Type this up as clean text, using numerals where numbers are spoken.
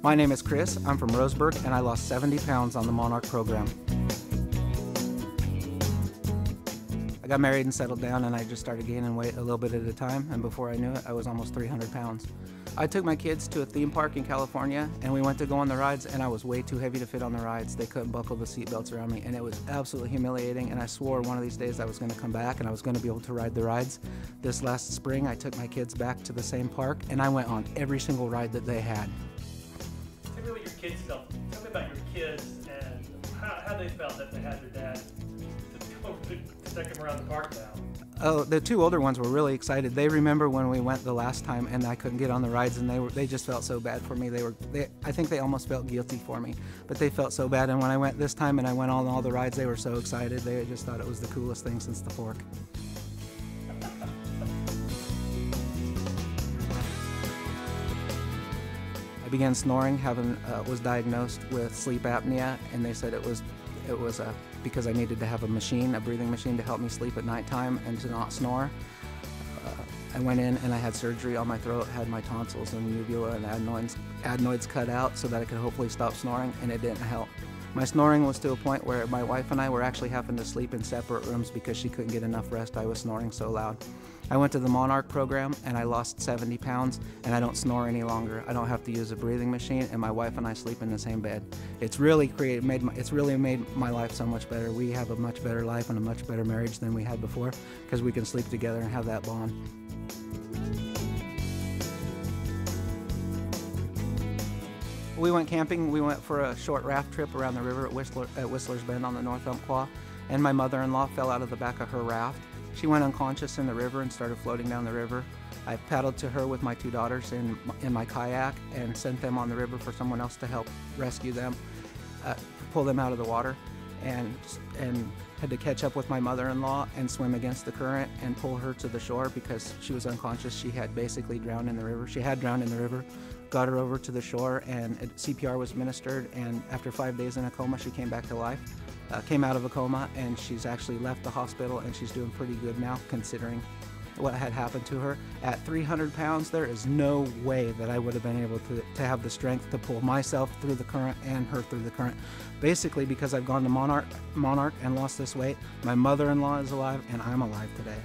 My name is Chris, I'm from Roseburg, and I lost 70 pounds on the Monarch program. I got married and settled down, and I just started gaining weight a little bit at a time, and before I knew it, I was almost 300 pounds. I took my kids to a theme park in California, and we went to go on the rides, and I was way too heavy to fit on the rides. They couldn't buckle the seat belts around me, and it was absolutely humiliating, and I swore one of these days I was going to come back and I was going to be able to ride the rides. This last spring, I took my kids back to the same park, and I went on every single ride that they had. Tell me what your kids felt. Tell me about your kids and how they felt that they had their dad to take them around the park now. Oh, the two older ones were really excited. They remember when we went the last time and I couldn't get on the rides, and they just felt so bad for me. I think they almost felt guilty for me, but they felt so bad. And when I went this time and I went on all the rides, they were so excited. They just thought it was the coolest thing since the fork. I began snoring, was diagnosed with sleep apnea, and they said it was because I needed to have a breathing machine to help me sleep at nighttime and to not snore. I went in and I had surgery on my throat, had my tonsils and uvula and adenoids cut out so that I could hopefully stop snoring, and it didn't help. My snoring was to a point where my wife and I were actually having to sleep in separate rooms because she couldn't get enough rest. I was snoring so loud. I went to the Monarch program and I lost 70 pounds, and I don't snore any longer. I don't have to use a breathing machine, and my wife and I sleep in the same bed. It's really made my life so much better. We have a much better life and a much better marriage than we had before because we can sleep together and have that bond. We went camping. We went for a short raft trip around the river at Whistler's Bend on the North Umpqua, and my mother-in-law fell out of the back of her raft. She went unconscious in the river and started floating down the river. I paddled to her with my two daughters in my kayak and sent them on the river for someone else to help rescue them, pull them out of the water, and had to catch up with my mother-in-law and swim against the current and pull her to the shore because she was unconscious. She had basically drowned in the river. She had drowned in the river. Got her over to the shore, and CPR was administered, and after 5 days in a coma, she came back to life. Came out of a coma, and she's actually left the hospital, and she's doing pretty good now considering what had happened to her. At 300 pounds, there is no way that I would have been able to have the strength to pull myself through the current and her through the current. Basically, because I've gone to Monarch and lost this weight, my mother-in-law is alive, and I'm alive today.